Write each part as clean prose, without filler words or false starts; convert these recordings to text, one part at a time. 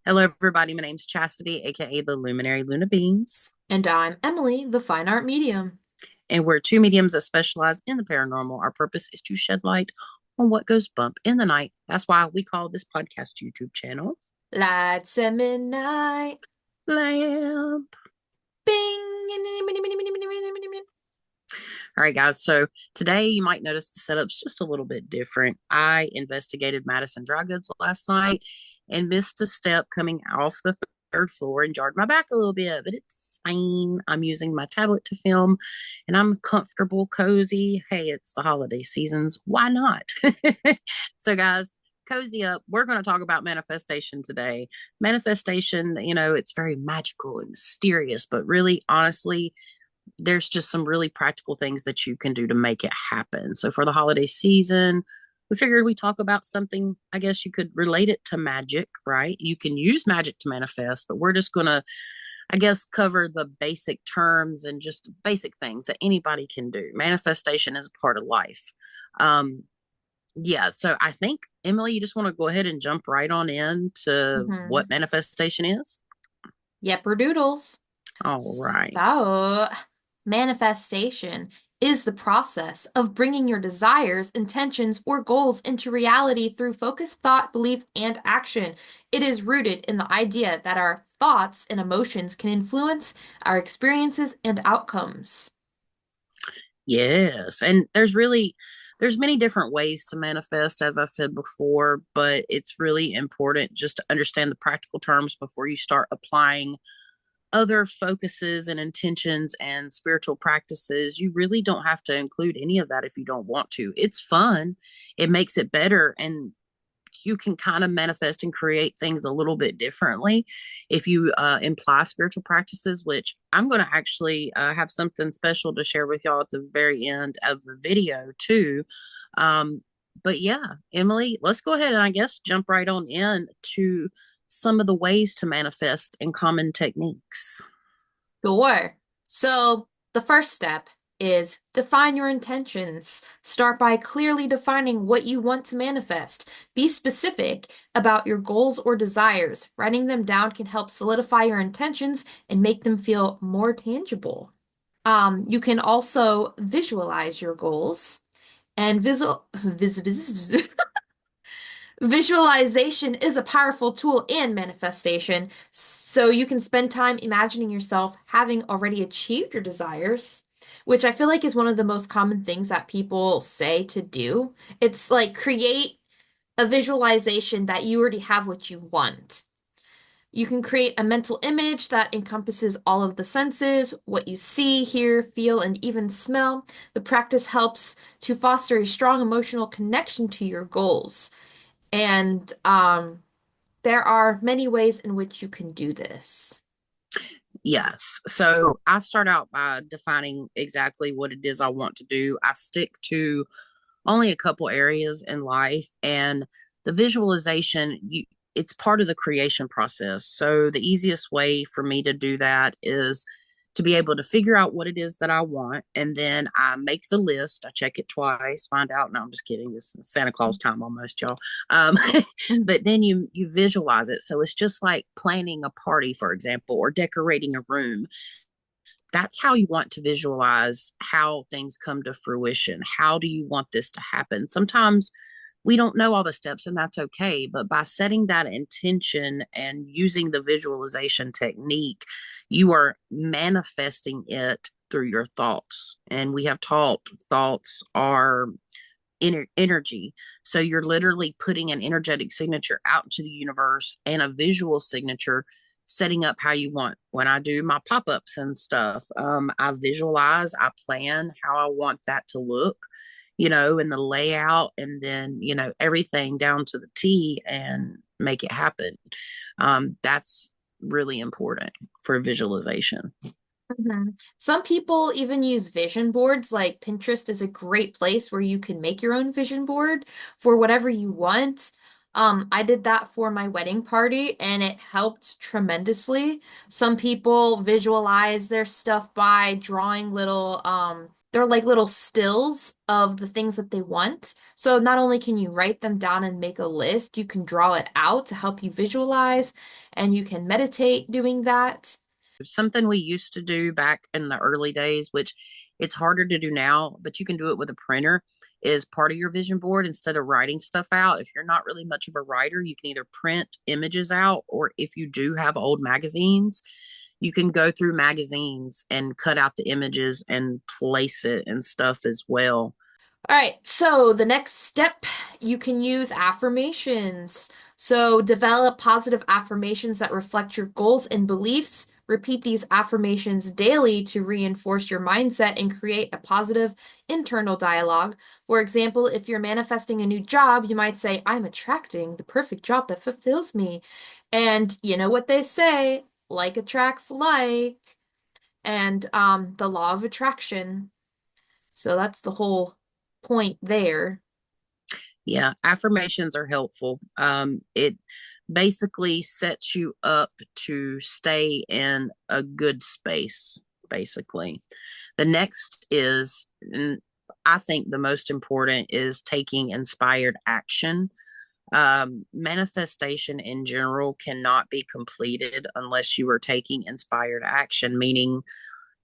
Hello, everybody. My name's Chastity, aka the Luminary Luna Beams, And I'm Emily, the fine art medium. and we're two mediums that specialize in the paranormal. Our purpose is to shed light on what goes bump in the night. That's why we call this podcast YouTube channel Lights at midnight. Lamp. Bing. All right, guys. So today you might notice the setup's just a little bit different. I investigated Madison Dry Goods last night and missed a step coming off the third floor and jarred my back a little bit, but it's fine. I'm using my tablet to film and I'm comfortable, cozy. Hey, it's the holiday seasons. Why not? So, guys, cozy up. We're going to talk about manifestation today. Manifestation, it's very magical and mysterious, but really, honestly, there's just some really practical things that you can do to make it happen. So for the holiday season, we figured we talk about something, I guess you could relate it to magic, right? You can use magic to manifest, but we're just going to, I guess, cover the basic terms and just basic things that anybody can do. Manifestation is a part of life. Um, yeah, so I think, Emily, you just want to go ahead and jump right on in to Mm-hmm. what manifestation is. Yepper doodles. All right. So, manifestation is the process of bringing your desires, intentions, or goals into reality through focused thought, belief, and action. It is rooted in the idea that our thoughts and emotions can influence our experiences and outcomes. Yes, and there's many different ways to manifest as I said before, but it's really important just to understand the practical terms before you start applying other focuses and intentions and spiritual practices. You really don't have to include any of that if you don't want to. It's fun. It makes it better, and you can kind of manifest and create things a little bit differently if you imply spiritual practices, which I'm going to actually have something special to share with y'all at the very end of the video, too. Um, but yeah, Emily, let's go ahead and I guess jump right on in to some of the ways to manifest and common techniques. Sure. So the first step is define your intentions. Start by clearly defining what you want to manifest. Be specific about your goals or desires. Writing them down can help solidify your intentions and make them feel more tangible. You can also visualize your goals and visualization is a powerful tool in manifestation, so you can spend time imagining yourself having already achieved your desires, which I feel like is one of the most common things that people say to do. It's like create a visualization that you already have what you want. You can create a mental image that encompasses all of the senses, what you see, hear, feel, and even smell. The practice helps to foster a strong emotional connection to your goals. And there are many ways in which you can do this. Yes. So I start out by defining exactly what it is I want to do. I stick to only a couple areas in life, and the visualization, it's part of the creation process. So the easiest way for me to do that is to be able to figure out what it is that I want, and then I make the list. I check it twice, find out. No, I'm just kidding. This is Santa Claus time almost, y'all. um, Mhm. but then you visualize it, so it's just like planning a party, for example, or decorating a room. That's how you want to visualize how things come to fruition. How do you want this to happen? Sometimes we don't know all the steps, and that's okay. But by setting that intention and using the visualization technique, you are manifesting it through your thoughts. And we have taught thoughts are energy. So you're literally putting an energetic signature out into the universe and a visual signature, setting up how you want. When I do my pop-ups and stuff, I visualize, I plan how I want that to look, and the layout, and then everything down to the T, and make it happen. That's really important for visualization. Mhm. Some people even use vision boards. Like Pinterest is a great place where you can make your own vision board for whatever you want. I did that for my wedding party and it helped tremendously. Some people visualize their stuff by drawing little they're like little stills of the things that they want. So not only can you write them down and make a list, you can draw it out to help you visualize, and you can meditate doing that. Something we used to do back in the early days, which it's harder to do now, but you can do it with a printer, is part of your vision board instead of writing stuff out. If you're not really much of a writer, you can either print images out, or if you do have old magazines, you can go through magazines and cut out the images and place it and stuff as well. All right, so the next step, you can use affirmations. So develop positive affirmations that reflect your goals and beliefs. Repeat these affirmations daily to reinforce your mindset and create a positive internal dialogue. For example, if you're manifesting a new job, you might say, I'm attracting the perfect job that fulfills me. And you know what they say, like attracts like, and the law of attraction. So that's the whole point there. Yeah, affirmations are helpful. It basically sets you up to stay in a good space, basically. The next is, and I think the most important, is taking inspired action. Manifestation in general cannot be completed unless you are taking inspired action, meaning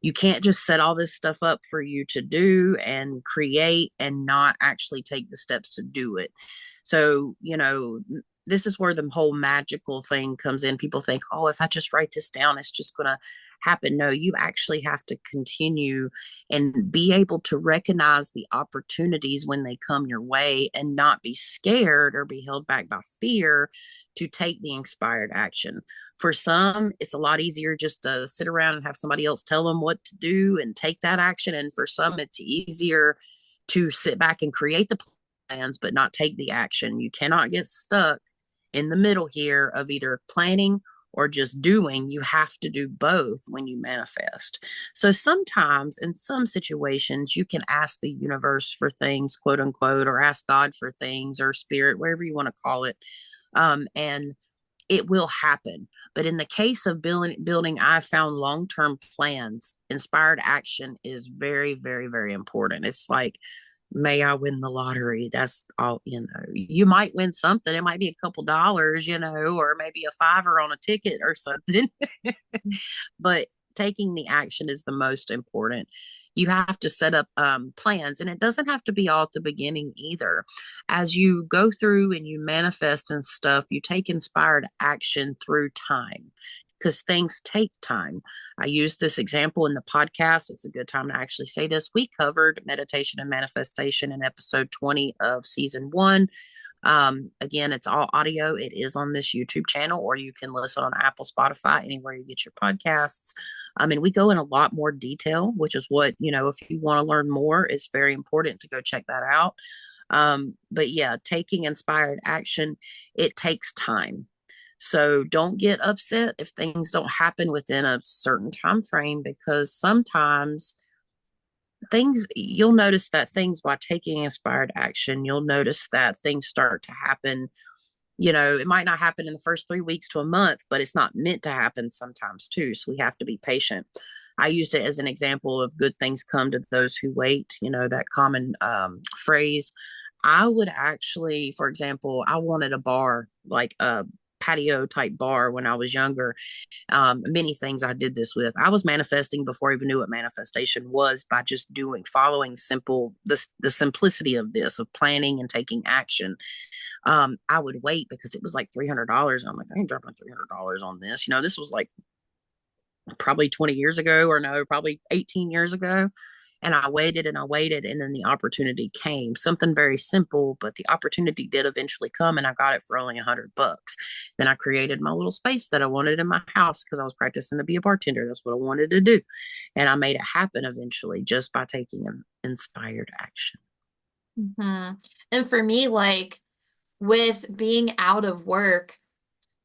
you can't just set all this stuff up for you to do and create and not actually take the steps to do it. So, this is where the whole magical thing comes in. People think, oh, if I just write this down, it's just going to happen. No, you actually have to continue and be able to recognize the opportunities when they come your way and not be scared or be held back by fear to take the inspired action. For some, it's a lot easier just to sit around and have somebody else tell them what to do and take that action. And for some, it's easier to sit back and create the plans, but not take the action. You cannot get stuck in the middle here of either planning or just doing. You have to do both when you manifest. So sometimes in some situations, you can ask the universe for things, quote unquote, or ask God for things, or spirit, whatever you want to call it. And it will happen. But in the case of building, I found long-term plans. Inspired action is very, very, very important. It's like, may I win the lottery? That's all, you might win something. It might be a couple dollars, or maybe a fiver on a ticket or something. But taking the action is the most important. You have to set up plans, and it doesn't have to be all at the beginning either. As you go through and you manifest and stuff, you take inspired action through time, because things take time. I use this example in the podcast. It's a good time to actually say this. We covered meditation and manifestation in episode 20 of season 1. Again, it's all audio. It is on this YouTube channel, or you can listen on Apple, Spotify, anywhere you get your podcasts. And we go in a lot more detail, which is what, if you want to learn more, it's very important to go check that out. But yeah, taking inspired action, it takes time. So don't get upset if things don't happen within a certain time frame, because sometimes you'll notice that things, by taking inspired action, you'll notice that things start to happen. It might not happen in the first 3 weeks to a month, but it's not meant to happen sometimes too. So we have to be patient. I used it as an example of good things come to those who wait, that common phrase. I would actually, for example, I wanted a bar, like a patio type bar when I was younger. Many things I did this with. I was manifesting before I even knew what manifestation was, by just following the simplicity of this, of planning and taking action. I would wait because it was like $300. I'm like, I ain't dropping $300 on this. This was like probably 20 years ago, or no, probably 18 years ago. And I waited and I waited, and then the opportunity came. Something very simple, but the opportunity did eventually come, and I got it for only $100. Then I created my little space that I wanted in my house, because I was practicing to be a bartender. That's what I wanted to do. And I made it happen eventually, just by taking an inspired action. Hmm. And for me, like with being out of work,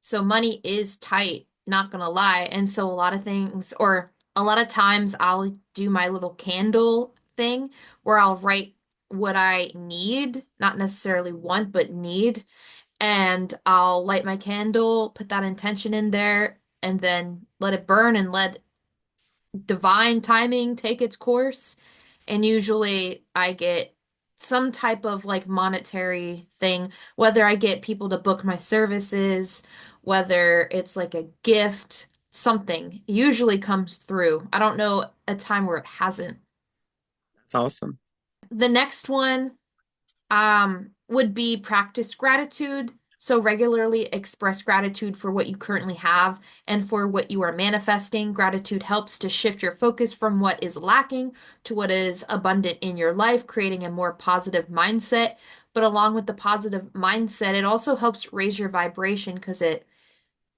so money is tight, not gonna lie. And so a lot of things, or a lot of times I'll do my little candle thing where I'll write what I need, not necessarily want, but need. And I'll light my candle, put that intention in there, and then let it burn and let divine timing take its course. And usually I get some type of like monetary thing, whether I get people to book my services, whether it's like a gift, something usually comes through. I don't know a time where it hasn't. That's awesome. The next one would be practice gratitude. So regularly express gratitude for what you currently have and for what you are manifesting. Gratitude helps to shift your focus from what is lacking to what is abundant in your life, creating a more positive mindset. But along with the positive mindset, it also helps raise your vibration because it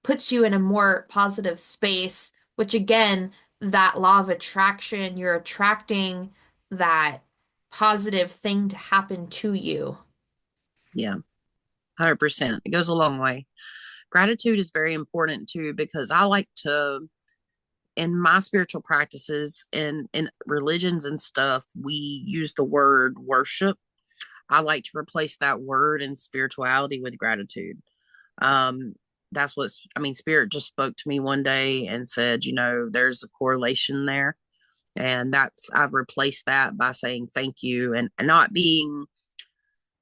puts you in a more positive space, which again, that law of attraction, you're attracting that positive thing to happen to you. Yeah, 100%. It goes a long way. Gratitude is very important too, because I like to, in my spiritual practices and in religions and stuff, we use the word worship. I like to replace that word in spirituality with gratitude. Um, that's what's, I mean, Spirit just spoke to me one day and said, there's a correlation there. And I've replaced that by saying thank you, and not being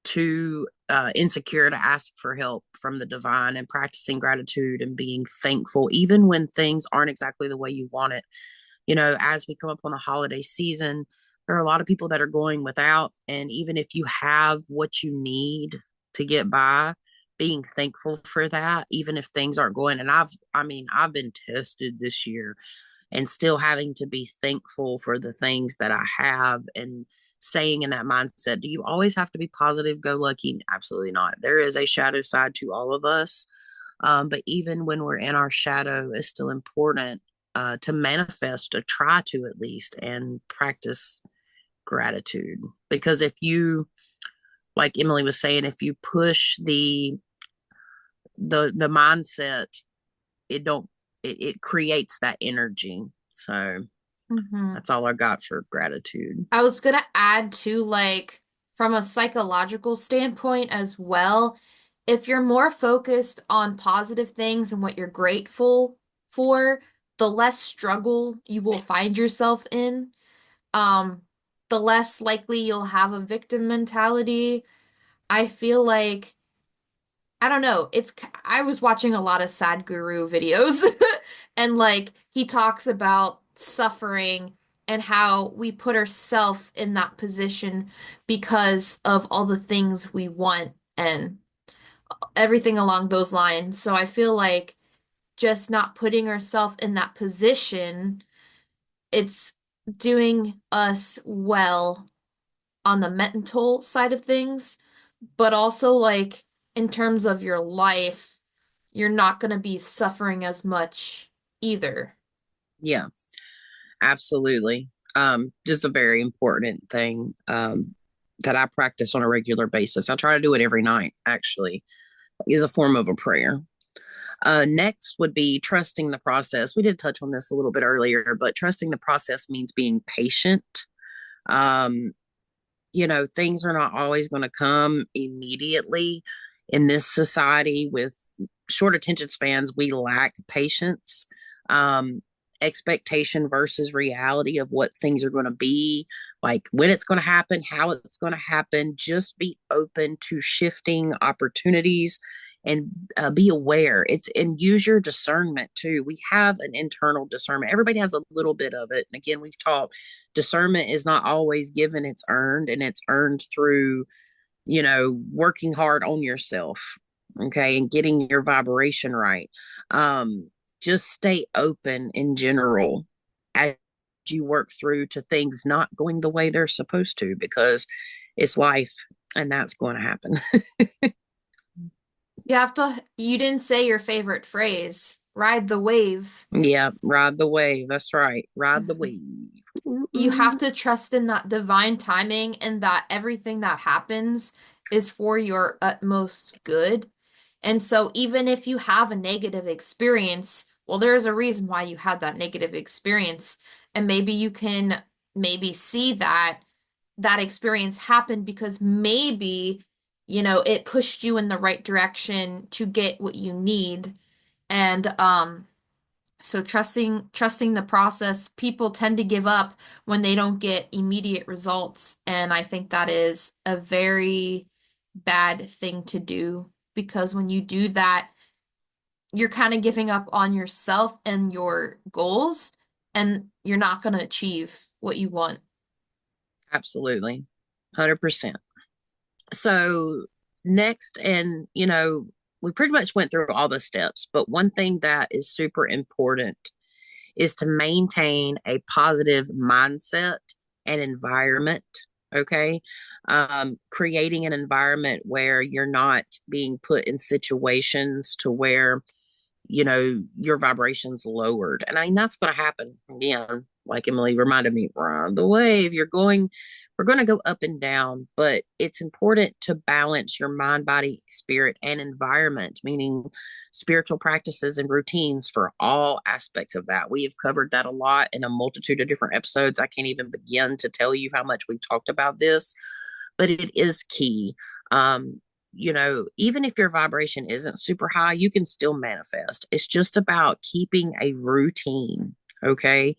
too insecure to ask for help from the divine, and practicing gratitude and being thankful, even when things aren't exactly the way you want it. As we come up on a holiday season, there are a lot of people that are going without. And even if you have what you need to get by, being thankful for that, even if things aren't going. And I've been tested this year and still having to be thankful for the things that I have, and saying in that mindset, do you always have to be positive, go lucky? Absolutely not. There is a shadow side to all of us. But even when we're in our shadow, it's still important to manifest, to try to at least, and practice gratitude. Because if you, like Emily was saying, if you push the mindset, it don't it creates that energy. So Mhm. that's all I got for gratitude. I was gonna add to like from a psychological standpoint as well, if you're more focused on positive things and what you're grateful for, the less struggle you will find yourself in. Um, the less likely you'll have a victim mentality. I feel like I don't know. I was watching a lot of Sadhguru videos and like he talks about suffering and how we put ourselves in that position because of all the things we want and everything along those lines. So I feel like just not putting ourselves in that position, it's doing us well on the mental side of things, but also like in terms of your life, you're not going to be suffering as much either. Yeah, absolutely. Just a very important thing that I practice on a regular basis. I try to do it every night, actually, is a form of a prayer. Next would be trusting the process. We did touch on this a little bit earlier, but trusting the process means being patient. Um, things are not always going to come immediately in this society with short attention spans. We lack patience, um, expectation versus reality of what things are going to be, like when it's going to happen, how it's going to happen. Just be open to shifting opportunities, and be aware. And use your discernment too. We have an internal discernment. Everybody has a little bit of it. And again, we've talked, discernment is not always given, it's earned, and it's earned through, working hard on yourself. Okay. And getting your vibration right. Um, just stay open in general as you work through to things not going the way they're supposed to, because it's life and that's going to happen. You didn't say your favorite phrase, ride the wave. Yeah, ride the wave. That's right. Ride the wave. You have Mm-mm. to trust in that divine timing and that everything that happens is for your utmost good. And so, even if you have a negative experience, well, there is a reason why you had that negative experience. And maybe you can maybe see that experience happen because maybe, it pushed you in the right direction to get what you need. And So trusting the process, people tend to give up when they don't get immediate results, and I think that is a very bad thing to do because when you do that, you're kind of giving up on yourself and your goals, and you're not going to achieve what you want. Absolutely. 100%. So next, and we pretty much went through all the steps, but one thing that is super important is to maintain a positive mindset and environment. Okay. Creating an environment where you're not being put in situations to where your vibrations lowered. And I mean, that's going to happen again. Like Emily reminded me, we're on the wave. We're going to go up and down, but it's important to balance your mind, body, spirit, and environment, meaning spiritual practices and routines for all aspects of that. We have covered that a lot in a multitude of different episodes. I can't even begin to tell you how much we've talked about this, but it is key. Even if your vibration isn't super high, you can still manifest. It's just about keeping a routine. Okay.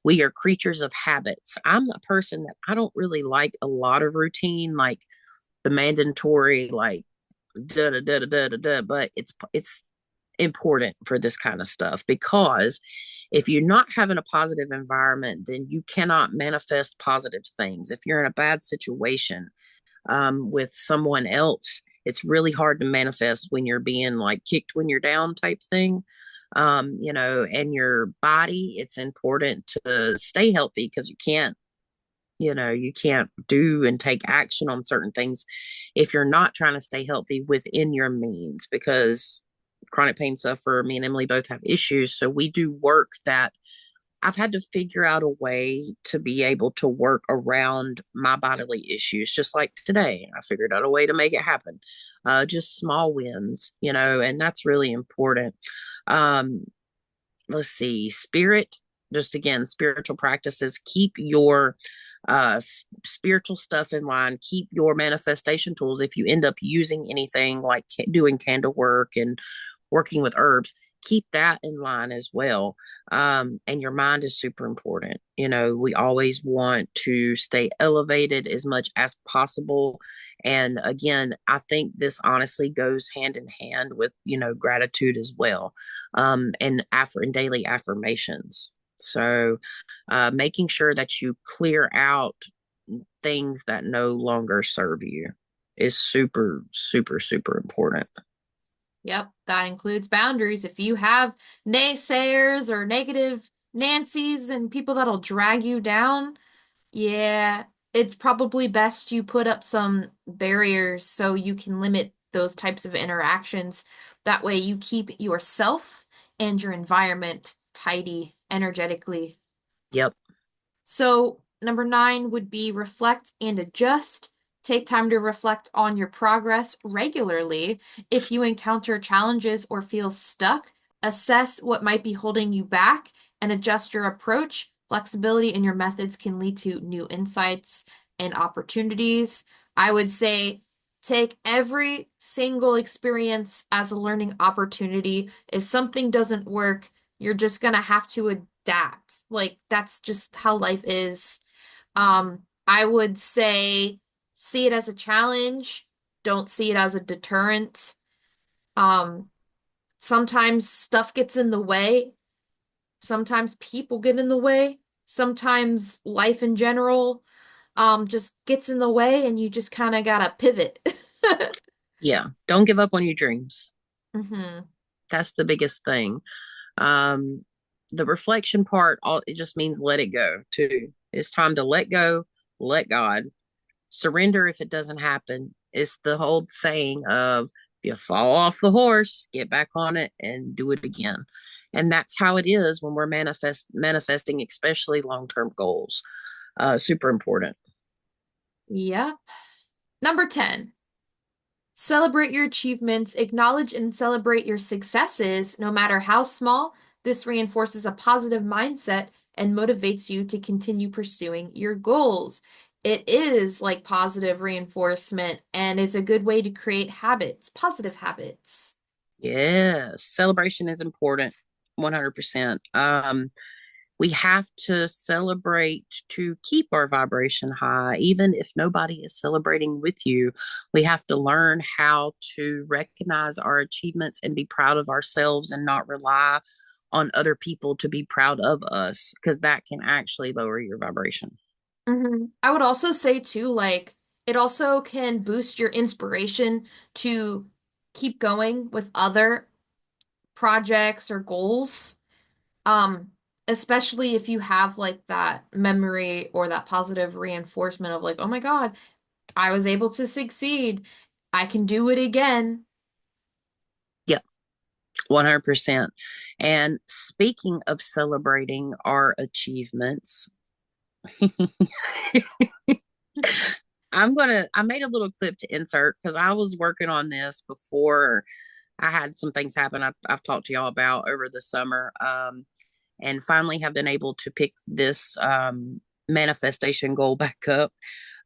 We are creatures of habits. I'm a person that I don't really like a lot of routine, like the mandatory, like da da da da da da da. But it's important for this kind of stuff because if you're not having a positive environment, then you cannot manifest positive things. If you're in a bad situation, with someone else, it's really hard to manifest when you're being like kicked when you're down type thing. And your body, it's important to stay healthy because you can't do and take action on certain things if you're not trying to stay healthy within your means because chronic pain sufferer, me and Emily both have issues. So we do work that I've had to figure out a way to be able to work around my bodily issues, just like today. I figured out a way to make it happen. Just small wins, and that's really important. Um, let's see, just again, spiritual practices, keep your spiritual stuff in line, keep your manifestation tools. If you end up using anything like doing candle work and working with herbs, keep that in line as well. And your mind is super important. We always want to stay elevated as much as possible. And again, I think this honestly goes hand in hand with, gratitude as well. And daily affirmations. So, making sure that you clear out things that no longer serve you is super, super, super important. Yep, that includes boundaries. If you have naysayers or negative Nancy's and people that'll drag you down, yeah, it's probably best you put up some barriers so you can limit those types of interactions. That way you keep yourself and your environment tidy energetically. Yep. So, number 9 would be reflect and adjust. Take time to reflect on your progress regularly. If you encounter challenges or feel stuck, assess what might be holding you back and adjust your approach. Flexibility in your methods can lead to new insights and opportunities. I would say take every single experience as a learning opportunity. If something doesn't work, you're just gonna have to adapt. Like that's just how life is. I would say see it as a challenge. Don't see it as a deterrent. Um, Sometimes stuff gets in the way. Sometimes people get in the way. Sometimes life in general, just gets in the way and you just kind of gotta pivot. Yeah. Don't give up on your dreams. hmm That's the biggest thing. Um, the reflection part, it just means let it go too. It's time to let go, let God. Surrender if it doesn't happen. It's the whole saying of if you fall off the horse, get back on it and do it again. And that's how it is when we're manifesting, especially long-term goals. Super important. Yep. Number 10. Celebrate your achievements, acknowledge and celebrate your successes, no matter how small. This reinforces a positive mindset and motivates you to continue pursuing your goals. It is like positive reinforcement and it's a good way to create habits, positive habits. Yes, celebration is important. 100%. We have to celebrate to keep our vibration high, even if nobody is celebrating with you. We have to learn how to recognize our achievements and be proud of ourselves and not rely on other people to be proud of us, because that can actually lower your vibration. I would also say too, like it also can boost your inspiration to keep going with other projects or goals. Um, Especially if you have like that memory or that positive reinforcement of like, oh my God, I was able to succeed. I can do it again. Yep, 100%. And speaking of celebrating our achievements, I made a little clip to insert because I was working on this before I had some things happen I've talked to y'all about over the summer. And finally have been able to pick this manifestation goal back up.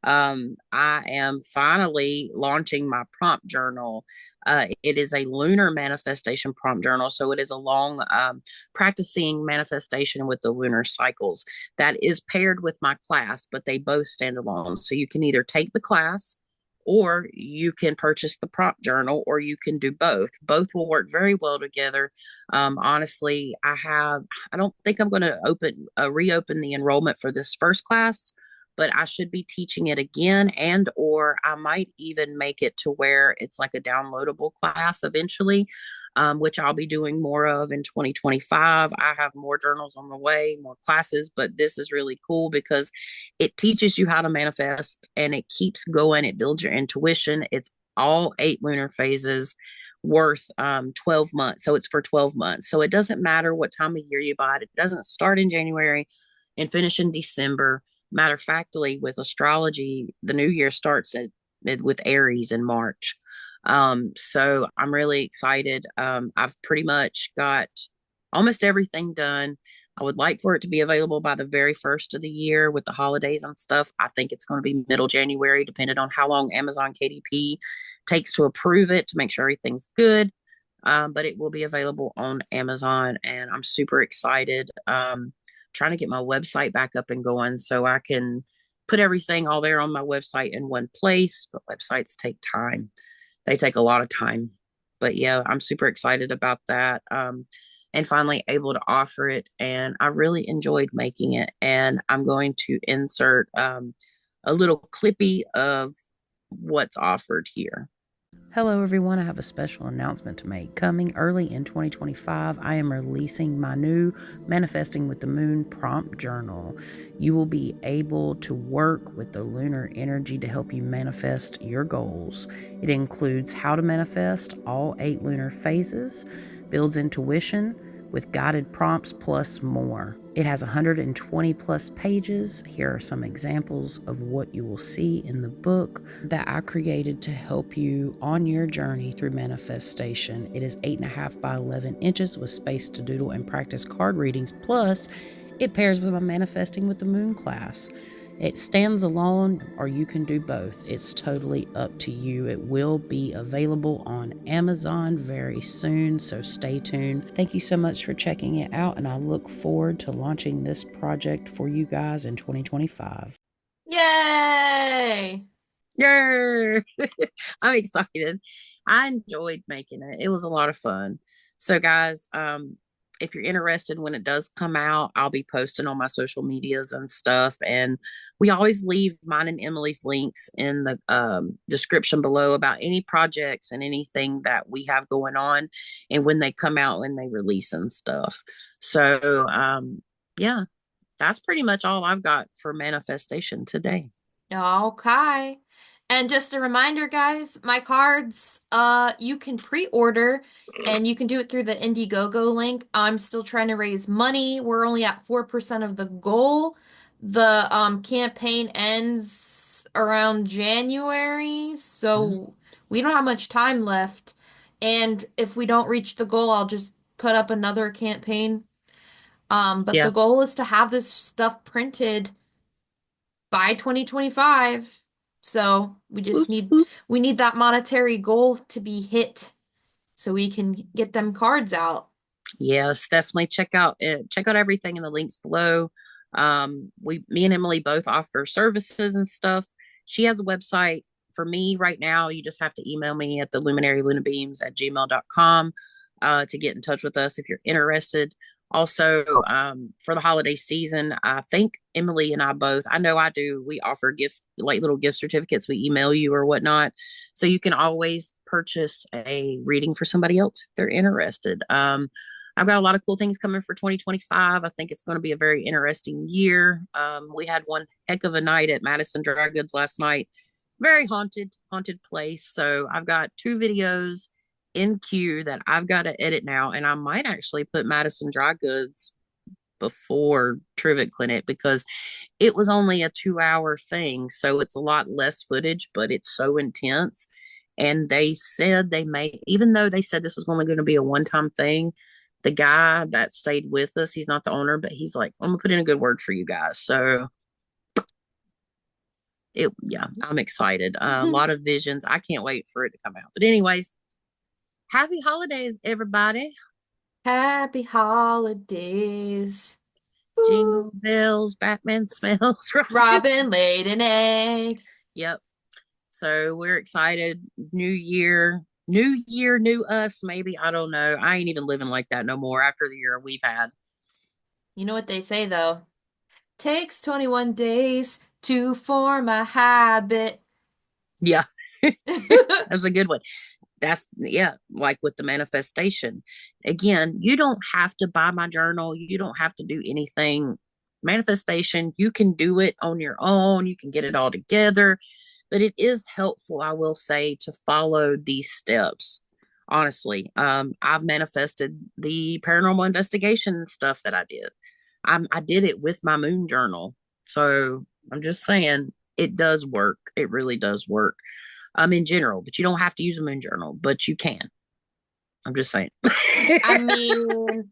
I am finally launching my prompt journal. It is a lunar manifestation prompt journal. So it is a long practicing manifestation with the lunar cycles that is paired with my class, but they both stand alone. So you can either take the class or you can purchase the prompt journal, or you can do both. Both will work very well together. Honestly, I don't think I'm going to reopen the enrollment for this first class, but I should be teaching it again, and or I might even make it to where it's like a downloadable class eventually, which I'll be doing more of in 2025. I have more journals on the way, more classes, but this is really cool because it teaches you how to manifest and it keeps going. It builds your intuition. It's all 8 lunar phases worth 12 months. So it's for 12 months. So it doesn't matter what time of year you buy it. It doesn't start in January and finish in December. Matter of factly, with astrology, the new year starts with Aries in March. So I'm really excited. I've pretty much got almost everything done. I would like for it to be available by the very first of the year with the holidays and stuff. I think it's going to be middle January, depending on how long Amazon KDP takes to approve it to make sure everything's good. But it will be available on Amazon, and I'm super excited. Trying to get my website back up and going so I can put everything all there on my website in one place. But websites take time, they take a lot of time. But yeah, I'm super excited about that. And finally able to offer it. And I really enjoyed making it. And I'm going to insert a little clippy of what's offered here. Hello, everyone. I have a special announcement to make. Coming early in 2025, I am releasing my new Manifesting with the Moon prompt journal. You will be able to work with the lunar energy to help you manifest your goals. It includes how to manifest all 8 lunar phases, builds intuition with guided prompts, plus more. It has 120 plus pages. Here are some examples of what you will see in the book that I created to help you on your journey through manifestation. It is 8.5 by 11 inches with space to doodle and practice card readings. Plus, it pairs with my Manifesting with the Moon class. It stands alone, or you can do both. It's totally up to you. It will be available on Amazon very soon, so stay tuned. Thank you so much for checking it out, and I look forward to launching this project for you guys in 2025. Yay! Yay! I'm excited. I enjoyed making it. It was a lot of fun. So, guys, if you're interested when it does come out, I'll be posting on my social medias and stuff. And we always leave mine and Emily's links in the description below about any projects and anything that we have going on and when they come out, when they release and stuff. So, yeah, that's pretty much all I've got for manifestation today. Okay. And just a reminder, guys, my cards, you can pre-order and you can do it through the Indiegogo link. I'm still trying to raise money. We're only at 4% of the goal. The campaign ends around January, Mhm. so we don't have much time left. And if we don't reach the goal, I'll just put up another campaign. But the Yeah. goal is to have this stuff printed by 2025. So Whoop, whoop. we need that monetary goal to be hit so we can get them cards out. Yes, definitely check out everything in the links below. Me and Emily both offer services and stuff. She has a website. For me right now, you just have to email me at the luminarylunabeams@gmail.com to get in touch with us if you're interested. Also, for the holiday season, I think Emily and I both, I know I do, we offer like little gift certificates. We email you or whatnot. So you can always purchase a reading for somebody else if they're interested. I've got a lot of cool things coming for 2025. I think it's going to be a very interesting year. We had one heck of a night at Madison Dry Goods last night. Very haunted place. So I've got two videos in queue that I've got to edit now, and I might actually put Madison Dry Goods before Trivet Clinic because it was only a 2 hour thing. So it's a lot less footage, but it's so intense. And they said they may, even though they said this was only going to be a one-time thing, the guy that stayed with us, he's not the owner, but he's like, I'm gonna put in a good word for you guys. So yeah, I'm excited. A lot of visions. I can't wait for it to come out. But anyways, happy holidays, everybody. Happy holidays. Woo. Jingle bells, Batman smells, Robin. Robin laid an egg. Yep. So we're excited. New year, new us, maybe. I don't know. I ain't even living like that no more after the year we've had. You know what they say though? Takes 21 days to form a habit. Yeah. That's a good one. That's, yeah, like with the manifestation. Again, you don't have to buy my journal. You don't have to do anything. Manifestation, you can do it on your own. You can get it all together. But it is helpful, I will say, to follow these steps. Honestly, I've manifested the paranormal investigation stuff that I did. I did it with my moon journal. So I'm just saying it does work. It really does work. In general, but you don't have to use a moon journal, but you can. I'm just saying. I mean,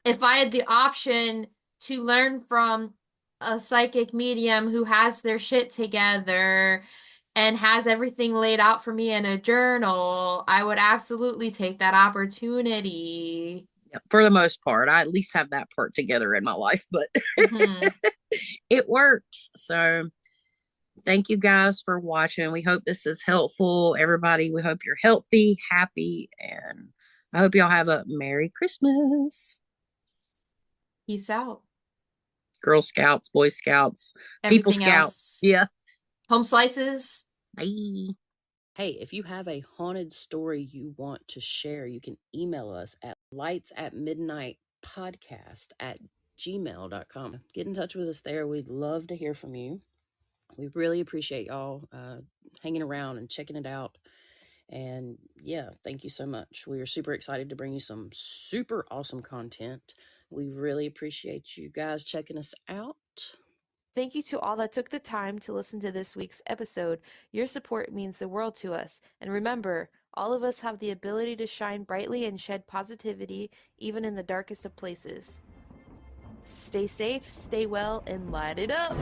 if I had the option to learn from a psychic medium who has their shit together and has everything laid out for me in a journal, I would absolutely take that opportunity. Yeah, for the most part, I at least have that part together in my life, but Hmm. it works. So thank you guys for watching. We hope this is helpful. Everybody, we hope you're healthy, happy, and I hope y'all have a Merry Christmas. Peace out. Girl Scouts, Boy Scouts, People Everything Scouts. else. Yeah. Home slices. Bye. Hey, if you have a haunted story you want to share, you can email us at lightsatmidnightpodcast@gmail.com. Get in touch with us there. We'd love to hear from you. We really appreciate y'all hanging around and checking it out. And yeah, thank you so much. We are super excited to bring you some super awesome content. We really appreciate you guys checking us out. Thank you to all that took the time to listen to this week's episode. Your support means the world to us. And remember, all of us have the ability to shine brightly and shed positivity, even in the darkest of places. Stay safe, stay well, and light it up!